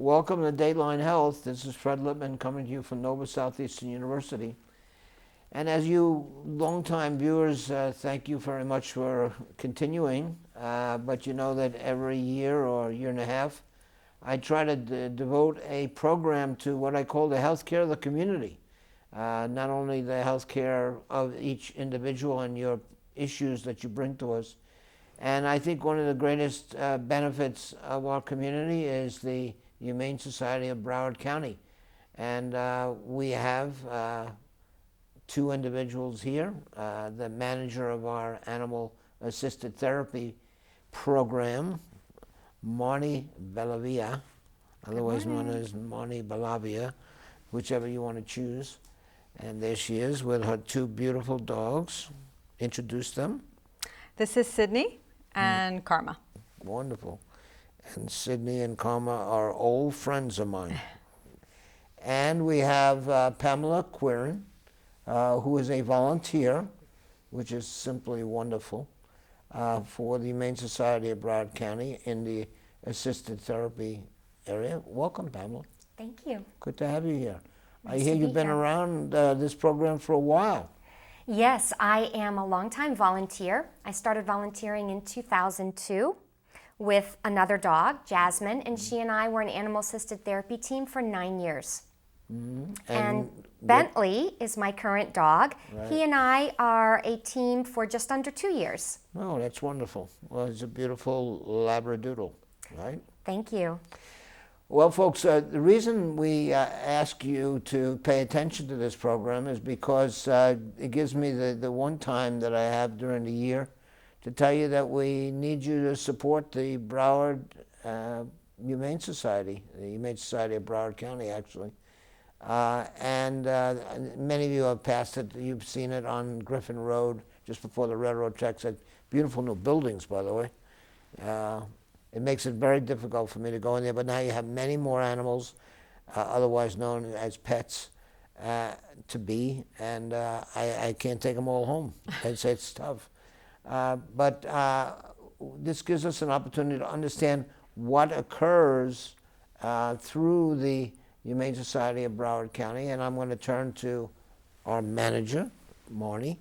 Welcome to Dateline Health. This is Fred Lippman coming to you from Nova Southeastern University. And as you longtime viewers, thank you very much for continuing. But you know that every year or year and a half, I try to devote a program to what I call the healthcare of the community. Not only the healthcare of each individual and your issues that you bring to us. And I think one of the greatest benefits of our community is the Humane Society of Broward County. And we have two individuals here, the manager of our animal assisted therapy program, Marni Bellavia, otherwise known as Marni Bellavia, whichever you want to choose. And there she is with her two beautiful dogs. Introduce them. This is Sydney and Karma. Wonderful. And Sydney and Karma are old friends of mine. And we have Pamela Quirin, who is a volunteer, which is simply wonderful, for the Humane Society of Broward County in the assisted therapy area. Welcome, Pamela. Thank you. Good to have you here. Nice I hear you've been around this program for a while. Yes, I am a longtime volunteer. I started volunteering in 2002 with another dog, Jasmine, and she and I were an animal-assisted therapy team for 9 years. And Bentley is my current dog. Right. He and I are a team for just under 2 years. Oh, that's wonderful. Well, he's a beautiful Labradoodle, right? Thank you. Well, folks, the reason we ask you to pay attention to this program is because it gives me the one time that I have during the year to tell you that we need you to support the Broward Humane Society, the Humane Society of Broward County, actually. And many of you have passed it. You've seen it on Griffin Road, just before the railroad tracks. Beautiful new buildings, by the way. It makes it very difficult for me to go in there, but now you have many more animals, otherwise known as pets, to be, and I can't take them all home. It's tough. But this gives us an opportunity to understand what occurs through the Humane Society of Broward County, and I'm going to turn to our manager, Marni,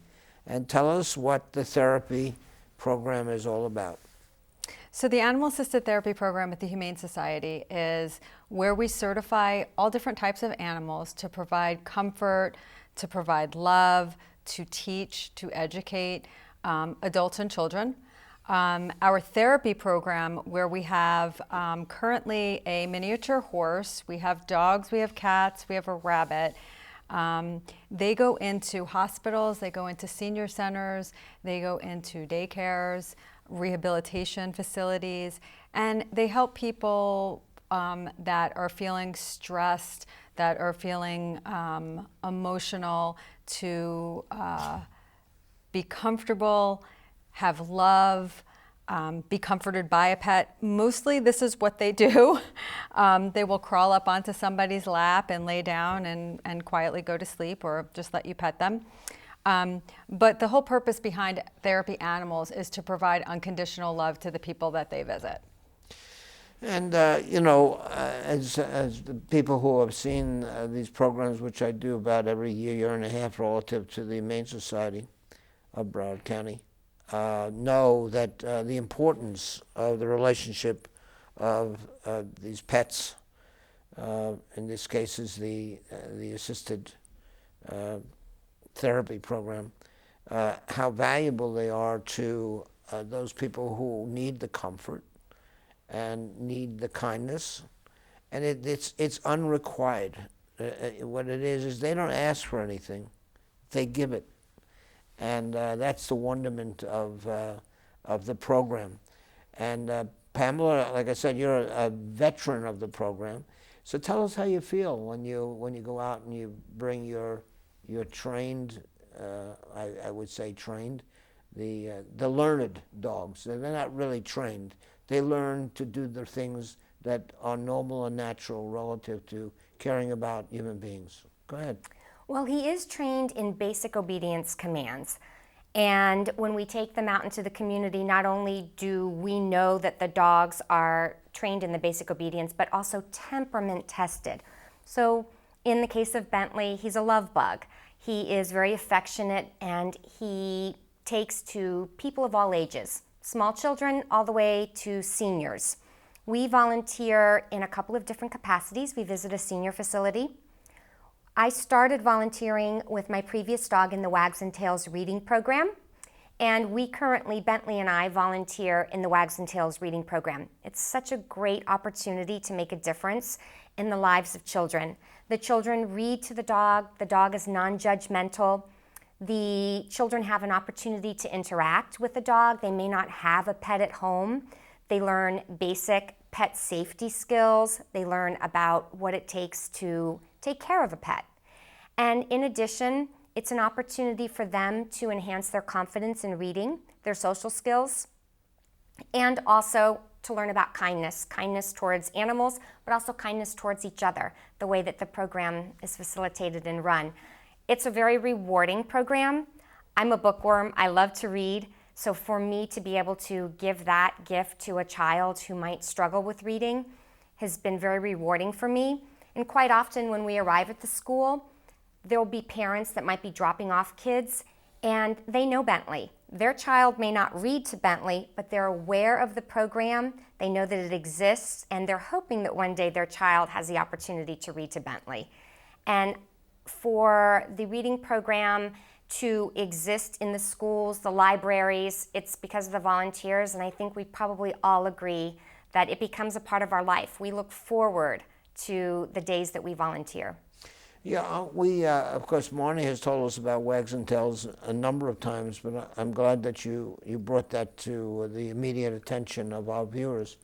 and tell us what the therapy program is all about. So the Animal Assisted Therapy Program at the Humane Society is where we certify all different types of animals to provide comfort, to provide love, to teach, to educate adults and children. Our therapy program, where we have currently a miniature horse, we have dogs, we have cats, we have a rabbit. They go into hospitals, they go into senior centers, they go into daycares, rehabilitation facilities, and they help people that are feeling stressed, that are feeling emotional, to be comfortable, have love, be comforted by a pet. Mostly this is what they do. They will crawl up onto somebody's lap and lay down and quietly go to sleep, or just let you pet them. But the whole purpose behind therapy animals is to provide unconditional love to the people that they visit. And you know, as the people who have seen these programs, which I do about every year and a half relative to the Humane Society of Broward County, know that the importance of the relationship of these pets, in this case is the assisted therapy program, how valuable they are to those people who need the comfort and need the kindness, and it's unrequired. What it is they don't ask for anything, they give it, and that's the wonderment of the program. And Pamela, like I said, you're a veteran of the program, so tell us how you feel when you go out and you bring your trained, I would say trained, the learned dogs. They're not really trained. They learn to do the things that are normal and natural relative to caring about human beings. Go ahead. Well, he is trained in basic obedience commands. And when we take them out into the community, not only do we know that the dogs are trained in the basic obedience, but also temperament tested. So in the case of Bentley, he's a love bug. He is very affectionate and he takes to people of all ages, small children all the way to seniors. We volunteer in a couple of different capacities. We visit a senior facility. I started volunteering with my previous dog in the Wags and Tails reading program, and we currently, Bentley and I, volunteer in the Wags and Tails reading program. It's such a great opportunity to make a difference in the lives of children. The children read to the dog is non-judgmental. The children have an opportunity to interact with the dog. They may not have a pet at home. They learn basic pet safety skills. They learn about what it takes to take care of a pet. And in addition, it's an opportunity for them to enhance their confidence in reading, their social skills, and also to learn about kindness towards animals, but also kindness towards each other, the way that the program is facilitated and run. It's a very rewarding program. I'm a bookworm. I love to read. So for me to be able to give that gift to a child who might struggle with reading has been very rewarding for me. And quite often when we arrive at the school, there will be parents that might be dropping off kids and they know Bentley. Their child may not read to Bentley, but they're aware of the program, they know that it exists, and they're hoping that one day their child has the opportunity to read to Bentley. And for the reading program to exist in the schools, the libraries, it's because of the volunteers, and I think we probably all agree that it becomes a part of our life. We look forward to the days that we volunteer. Yeah, we, of course, Marni has told us about Wags and Tails a number of times, but I'm glad that you brought that to the immediate attention of our viewers.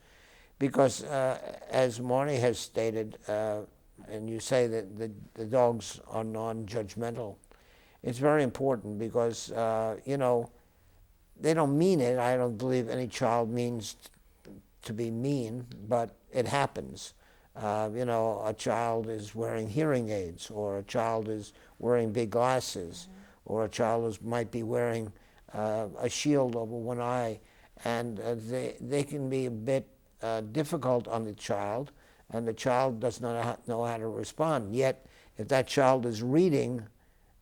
Because as Marni has stated, and you say that the dogs are non-judgmental, it's very important because, you know, they don't mean it. I don't believe any child means to be mean, but it happens. You know, a child is wearing hearing aids, or a child is wearing big glasses, or a child might be wearing a shield over one eye, and they can be a bit difficult on the child, and the child does not know how to respond. Yet, if that child is reading,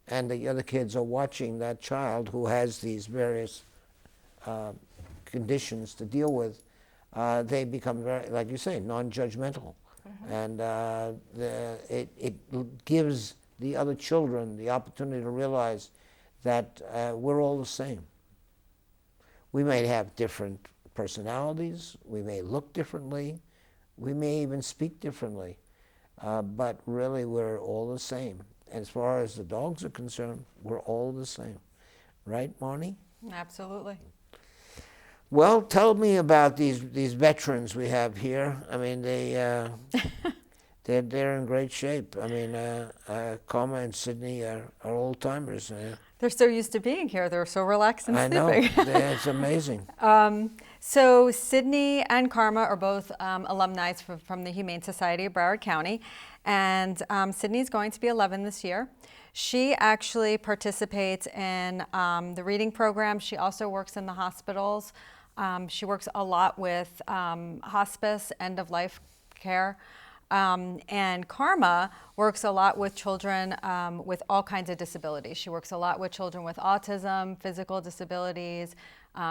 and the other kids are watching that child who has these various conditions to deal with, they become very, like you say, non-judgmental. And it gives the other children the opportunity to realize that we're all the same. We may have different personalities, we may look differently, we may even speak differently, but really we're all the same. As far as the dogs are concerned, we're all the same. Right, Marni? Absolutely. Well, tell me about these veterans we have here. I mean, they're in great shape. I mean, Karma and Sydney are old timers. They're so used to being here. They're so relaxed and sleeping. I know. It's amazing. So Sydney and Karma are both alumni from the Humane Society of Broward County, and Sydney's going to be 11 this year. She actually participates in the reading program. She also works in the hospitals. She works a lot with hospice, end-of-life care. And Karma works a lot with children with all kinds of disabilities. She works a lot with children with autism, physical disabilities,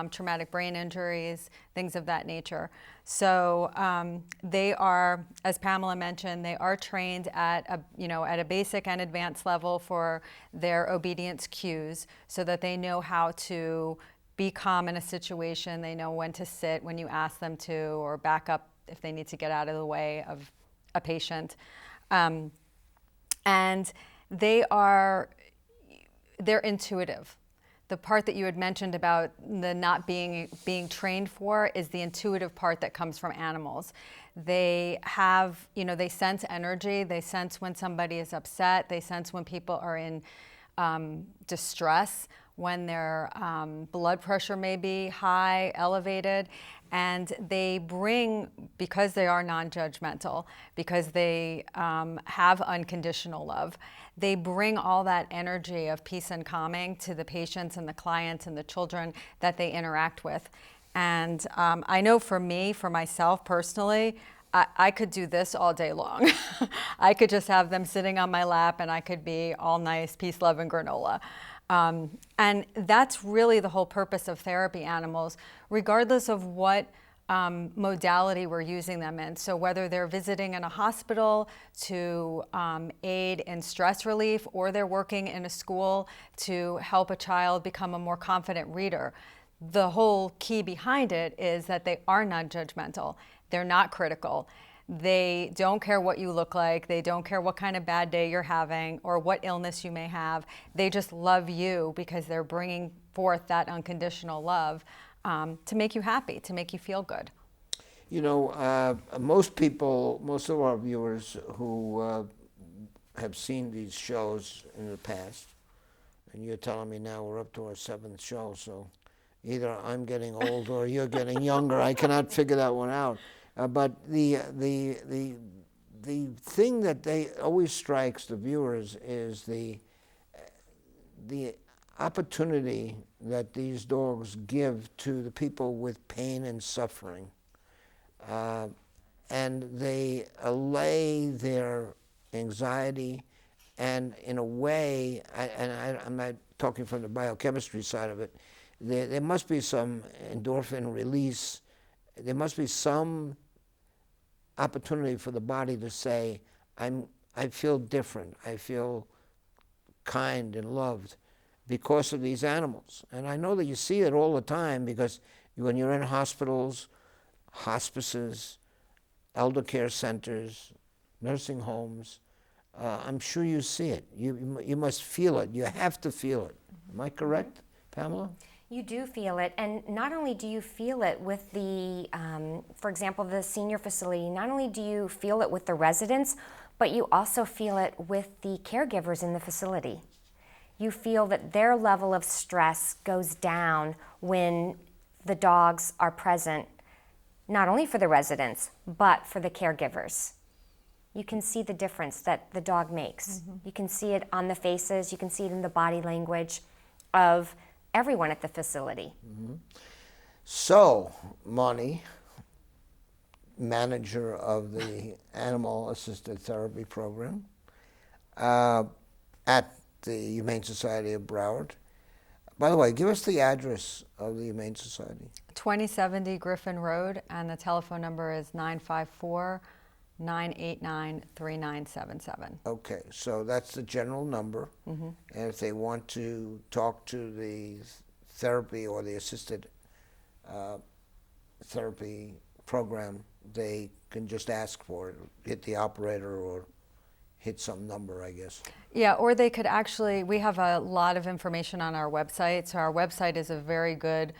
traumatic brain injuries, things of that nature. So they are, as Pamela mentioned, they are trained at a basic and advanced level for their obedience cues, so that they know how to be calm in a situation. They know when to sit when you ask them to, or back up if they need to get out of the way of a patient. And they're intuitive. The part that you had mentioned about the not being trained for is the intuitive part that comes from animals. They have, they sense energy. They sense when somebody is upset. They sense when people are in distress, when their blood pressure may be high, elevated, and they bring, because they are non-judgmental, because they have unconditional love, they bring all that energy of peace and calming to the patients and the clients and the children that they interact with. And I know for me, for myself personally, I could do this all day long. I could just have them sitting on my lap and I could be all nice, peace, love, and granola. And that's really the whole purpose of therapy animals, regardless of what modality we're using them in. So whether they're visiting in a hospital to aid in stress relief, or they're working in a school to help a child become a more confident reader, the whole key behind it is that they are non-judgmental. They're not critical. They don't care what you look like. They don't care what kind of bad day you're having or what illness you may have. They just love you because they're bringing forth that unconditional love to make you happy, to make you feel good. You know, most of our viewers who have seen these shows in the past, and you're telling me now we're up to our 7th show, so either I'm getting old or you're getting younger. I cannot figure that one out. But the thing that they always strikes the viewers is the opportunity that these dogs give to the people with pain and suffering. And they allay their anxiety, and in a way, I'm not talking from the biochemistry side of it, there must be some endorphin release. There must be some opportunity for the body to say, I feel different. I feel kind and loved because of these animals. And I know that you see it all the time, because when you're in hospitals, hospices, elder care centers, nursing homes, I'm sure you see it. You must feel it. You have to feel it. Am I correct, Pamela? You do feel it, and not only do you feel it with the, for example, the senior facility, not only do you feel it with the residents, but you also feel it with the caregivers in the facility. You feel that their level of stress goes down when the dogs are present, not only for the residents, but for the caregivers. You can see the difference that the dog makes. Mm-hmm. You can see it on the faces, you can see it in the body language of everyone at the facility. Mm-hmm. So, Marni, manager of the Animal Assisted Therapy Program at the Humane Society of Broward. By the way, give us the address of the Humane Society. 2070 Griffin Road, and the telephone number is 954-989-3977. Okay, so that's the general number. Mm-hmm. And if they want to talk to the therapy or the assisted therapy program, they can just ask for it, hit the operator or hit some number, I guess. Yeah, or they could actually, we have a lot of information on our website, so our website is a very good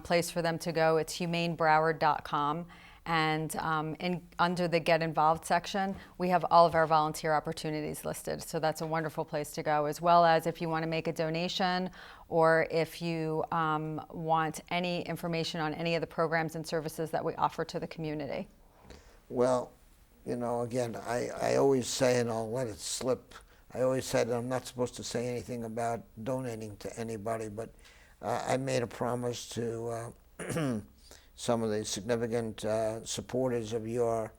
place for them to go. It's humanebroward.com. And under the Get Involved section, we have all of our volunteer opportunities listed. So that's a wonderful place to go, as well as if you want to make a donation, or if you want any information on any of the programs and services that we offer to the community. Well, you know, again, I always say, and I'll let it slip, I always said I'm not supposed to say anything about donating to anybody, but I made a promise to some of the significant supporters of your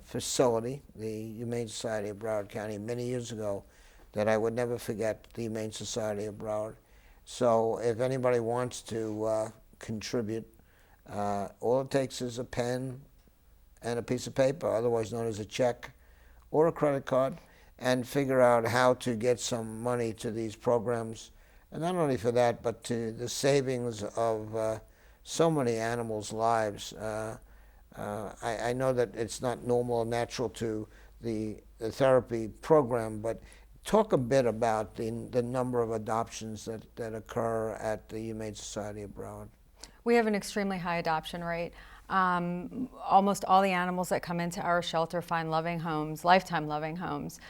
facility, the Humane Society of Broward County, many years ago, that I would never forget the Humane Society of Broward. So if anybody wants to contribute, all it takes is a pen and a piece of paper, otherwise known as a check or a credit card, and figure out how to get some money to these programs. And not only for that, but to the savings of so many animals' lives. I know that it's not normal and natural to the therapy program, but talk a bit about the number of adoptions that occur at the Humane Society of Broward. We have an extremely high adoption rate. Almost all the animals that come into our shelter find loving homes, lifetime loving homes.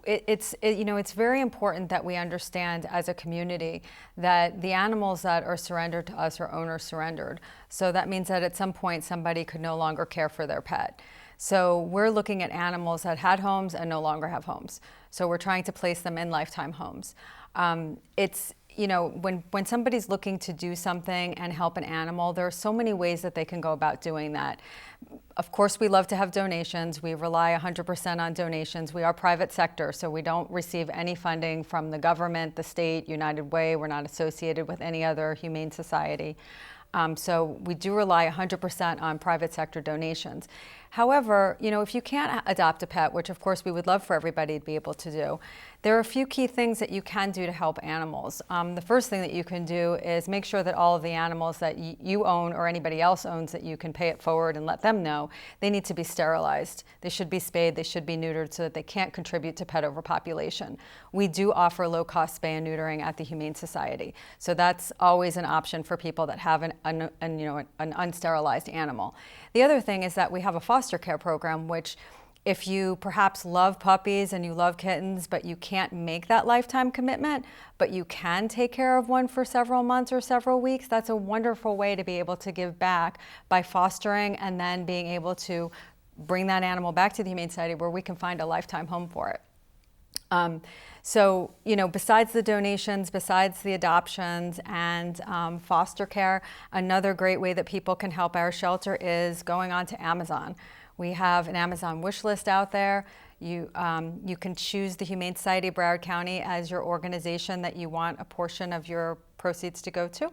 It's very important that we understand as a community that the animals that are surrendered to us are owner surrendered. So that means that at some point somebody could no longer care for their pet. So we're looking at animals that had homes and no longer have homes. So we're trying to place them in lifetime homes. It's, when somebody's looking to do something and help an animal, there are so many ways that they can go about doing that. Of course, we love to have donations. We rely 100% on donations. We are private sector, so we don't receive any funding from the government, the state, United Way. We're not associated with any other humane society. So we do rely 100% on private sector donations. However, if you can't adopt a pet, which of course we would love for everybody to be able to do, there are a few key things that you can do to help animals. The first thing that you can do is make sure that all of the animals that you own or anybody else owns that you can pay it forward and let them know, they need to be sterilized. They should be spayed, they should be neutered so that they can't contribute to pet overpopulation. We do offer low-cost spay and neutering at the Humane Society. So that's always an option for people that have an unsterilized animal. The other thing is that we have a foster care program, which if you perhaps love puppies and you love kittens, but you can't make that lifetime commitment, but you can take care of one for several months or several weeks, that's a wonderful way to be able to give back by fostering and then being able to bring that animal back to the Humane Society where we can find a lifetime home for it. So, besides the donations, besides the adoptions and foster care, another great way that people can help our shelter is going on to Amazon. We have an Amazon wish list out there. You can choose the Humane Society of Broward County as your organization that you want a portion of your proceeds to go to.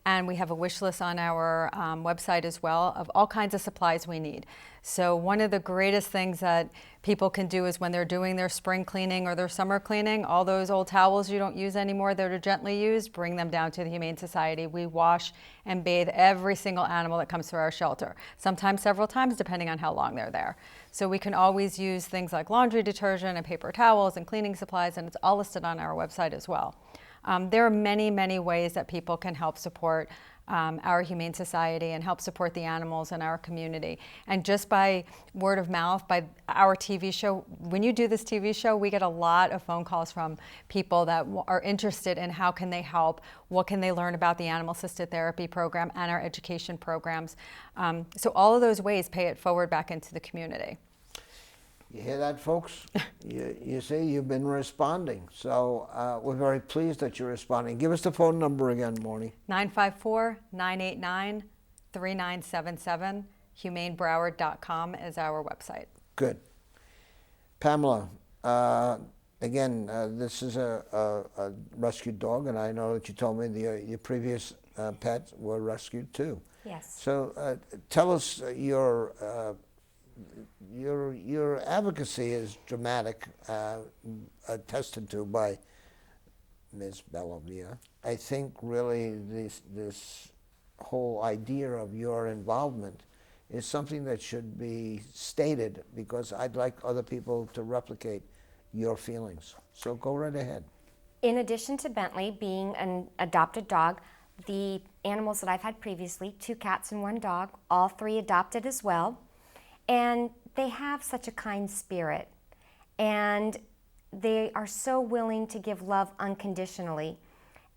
And we have a wish list on our website as well of all kinds of supplies we need. So one of the greatest things that people can do is when they're doing their spring cleaning or their summer cleaning, all those old towels you don't use anymore that are gently used, bring them down to the Humane Society. We wash and bathe every single animal that comes through our shelter, sometimes several times depending on how long they're there. So we can always use things like laundry detergent and paper towels and cleaning supplies, and it's all listed on our website as well. There are many, many ways that people can help support our Humane Society and help support the animals in our community. And just by word of mouth, by our TV show, when you do this TV show, we get a lot of phone calls from people that are interested in how can they help, what can they learn about the animal-assisted therapy program and our education programs. So all of those ways pay it forward back into the community. You hear that, folks? You see, you've been responding. So we're very pleased that you're responding. Give us the phone number again, Marni. 954-989-3977. HumaneBroward.com is our website. Good. Pamela, again, this is a rescued dog, and I know that you told me your previous pets were rescued too. Yes. So tell us your advocacy is dramatic, attested to by Ms. Bellavia. I think really this whole idea of your involvement is something that should be stated, because I'd like other people to replicate your feelings. So go right ahead. In addition to Bentley being an adopted dog, the animals that I've had previously, 2 cats and 1 dog, all 3 adopted as well. And they have such a kind spirit, and they are so willing to give love unconditionally.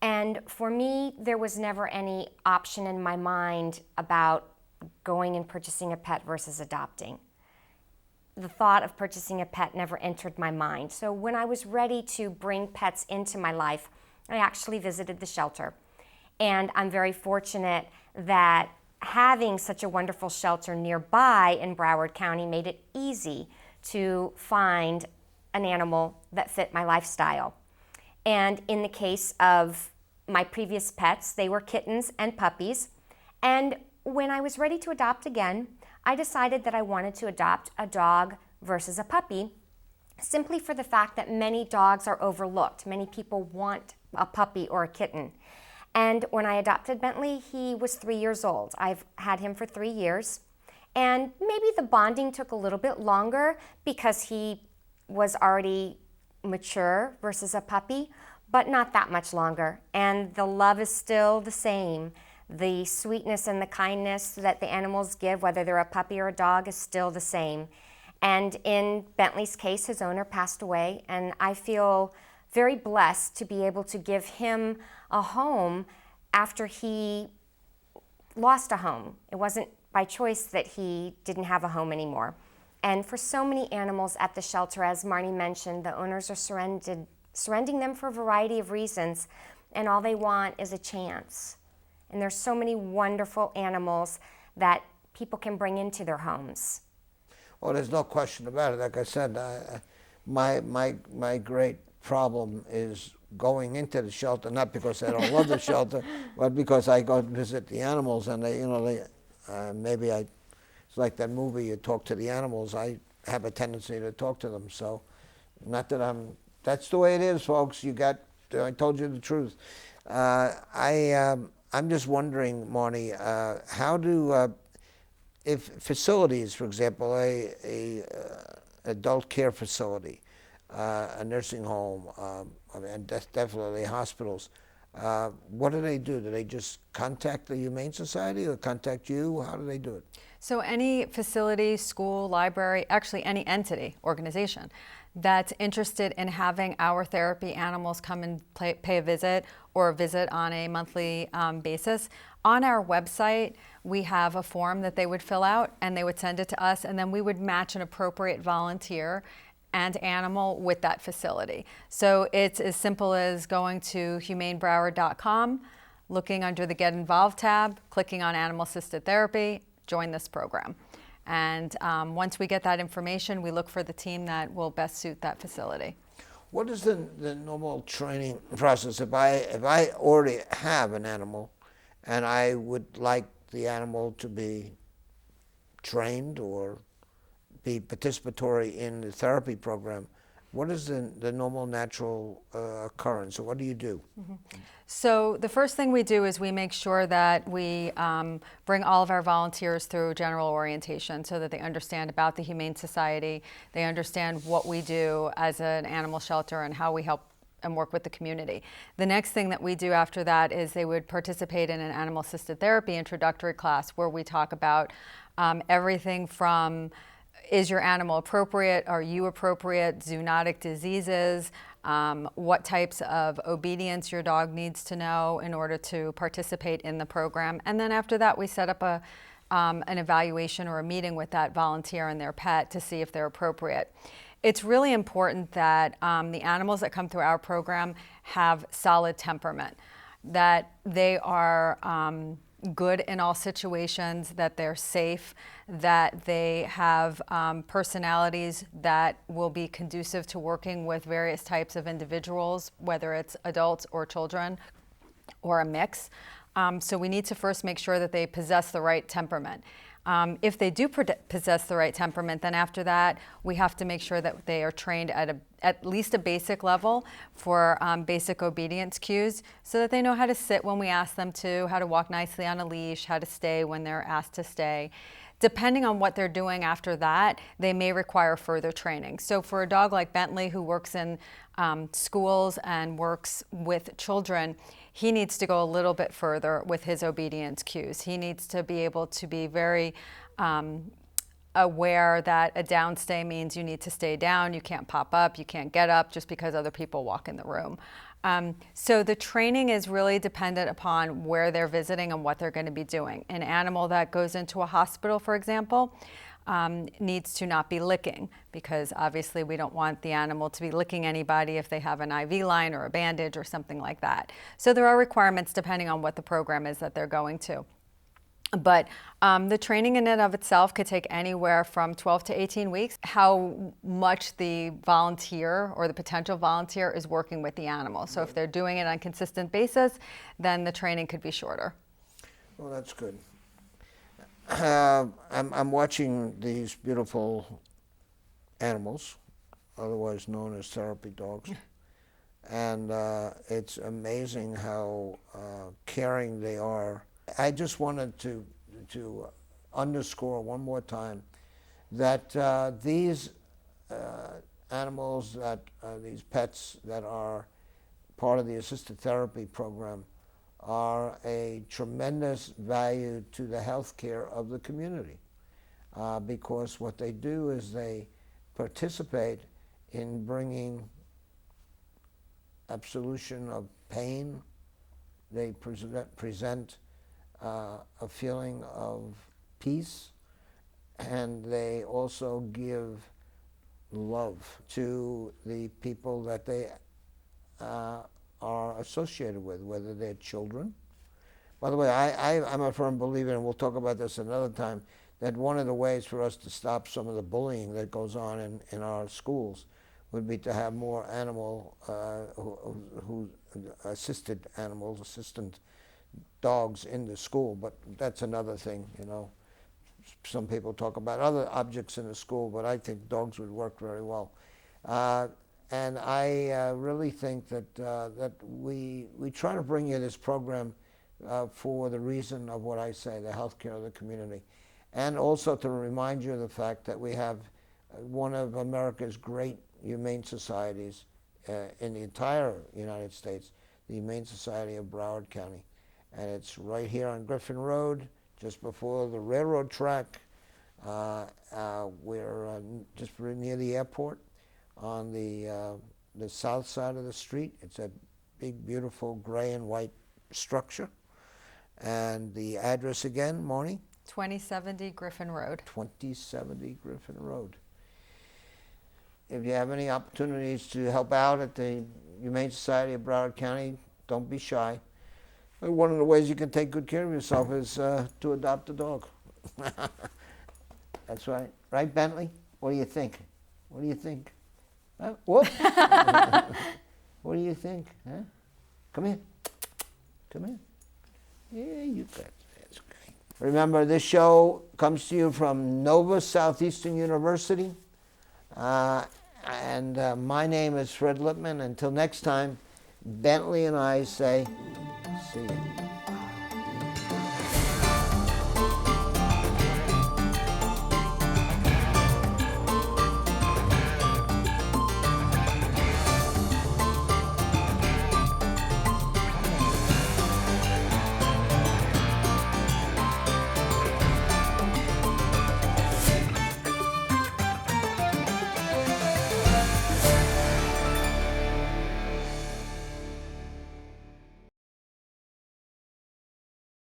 And for me, there was never any option in my mind about going and purchasing a pet versus adopting. The thought of purchasing a pet never entered my mind. So when I was ready to bring pets into my life, I actually visited the shelter. And I'm very fortunate that having such a wonderful shelter nearby in Broward County made it easy to find an animal that fit my lifestyle. And in the case of my previous pets, they were kittens and puppies. And when I was ready to adopt again, I decided that I wanted to adopt a dog versus a puppy, simply for the fact that many dogs are overlooked. Many people want a puppy or a kitten. And when I adopted Bentley, he was 3 years old. I've had him for 3 years. And maybe the bonding took a little bit longer because he was already mature versus a puppy, but not that much longer. And the love is still the same. The sweetness and the kindness that the animals give, whether they're a puppy or a dog, is still the same. And in Bentley's case, his owner passed away, and I feel very blessed to be able to give him a home after he lost a home. It wasn't by choice that he didn't have a home anymore. And for so many animals at the shelter, as Marni mentioned, the owners are surrendering them for a variety of reasons, and all they want is a chance. And there's so many wonderful animals that people can bring into their homes. Well, there's no question about it. Like I said, my great problem is going into the shelter, not because I don't love the shelter, but because I go visit the animals, and it's like that movie, You Talk to the Animals. I have a tendency to talk to them. So, not that that's the way it is, folks. I told you the truth. I'm just wondering, Marni, how do, if facilities, for example, a adult care facility, a nursing home, and definitely hospitals, what do they do? Do they just contact the Humane Society or contact you? How do they do it? So any facility, school, library, actually any entity, organization that's interested in having our therapy animals come and pay a visit or visit on a monthly basis, on our website we have a form that they would fill out and they would send it to us, and then we would match an appropriate volunteer and animal with that facility. So it's as simple as going to humanebroward.com, looking under the Get Involved tab, clicking on Animal Assisted Therapy, join this program. And once we get that information, we look for the team that will best suit that facility. What is the normal training process? If I already have an animal and I would like the animal to be trained or be participatory in the therapy program, what is the normal natural occurrence? So what do you do? Mm-hmm. So the first thing we do is we make sure that we bring all of our volunteers through general orientation so that they understand about the Humane Society, they understand what we do as an animal shelter and how we help and work with the community. The next thing that we do after that is they would participate in an animal assisted therapy introductory class where we talk about everything from, is your animal appropriate? Are you appropriate? Zoonotic diseases, what types of obedience your dog needs to know in order to participate in the program. And then after that, we set up an evaluation or a meeting with that volunteer and their pet to see if they're appropriate. It's really important that the animals that come through our program have solid temperament, that they are good in all situations, that they're safe, that they have personalities that will be conducive to working with various types of individuals, whether it's adults or children or a mix. So we need to first make sure that they possess the right temperament. If they do possess the right temperament, then after that, we have to make sure that they are trained at least a basic level for basic obedience cues so that they know how to sit when we ask them to, how to walk nicely on a leash, how to stay when they're asked to stay. Depending on what they're doing after that, they may require further training. So for a dog like Bentley, who works in schools and works with children, he needs to go a little bit further with his obedience cues. He needs to be able to be very aware that a downstay means you need to stay down, you can't pop up, you can't get up just because other people walk in the room. So the training is really dependent upon where they're visiting and what they're going to be doing. An animal that goes into a hospital, for example, needs to not be licking, because obviously we don't want the animal to be licking anybody if they have an IV line or a bandage or something like that. So there are requirements depending on what the program is that they're going to. But the training in and of itself could take anywhere from 12 to 18 weeks. How much the volunteer or the potential volunteer is working with the animal. So if they're doing it on a consistent basis, then the training could be shorter. Well, that's good. I'm watching these beautiful animals, otherwise known as therapy dogs, and it's amazing how caring they are. I just wanted to underscore one more time that these animals, these pets that are part of the assisted therapy program, are a tremendous value to the health care of the community, because what they do is they participate in bringing absolution of pain. They present a feeling of peace, and they also give love to the people that they are associated with, whether they're children. By the way, I'm a firm believer, and we'll talk about this another time, that one of the ways for us to stop some of the bullying that goes on in our schools would be to have more animal, assistant dogs in the school. But that's another thing, you know. Some people talk about other objects in the school, but I think dogs would work very well. And I really think that we try to bring you this program for the reason of what I say, the health care of the community. And also to remind you of the fact that we have one of America's great humane societies in the entire United States, the Humane Society of Broward County. And it's right here on Griffin Road, just before the railroad track. We're just near the airport on the south side of the street. It's a big, beautiful gray and white structure. And the address again, Marni? 2070 Griffin Road. 2070 Griffin Road. If you have any opportunities to help out at the Humane Society of Broward County, don't be shy. One of the ways you can take good care of yourself is to adopt a dog. That's right. Right, Bentley? What do you think? What do you think? Whoop. What do you think? Huh? Come here. Come here. Yeah, you got it. That's great. Remember, this show comes to you from Nova Southeastern University. And my name is Fred Lippman. Until next time, Bentley and I say, see you.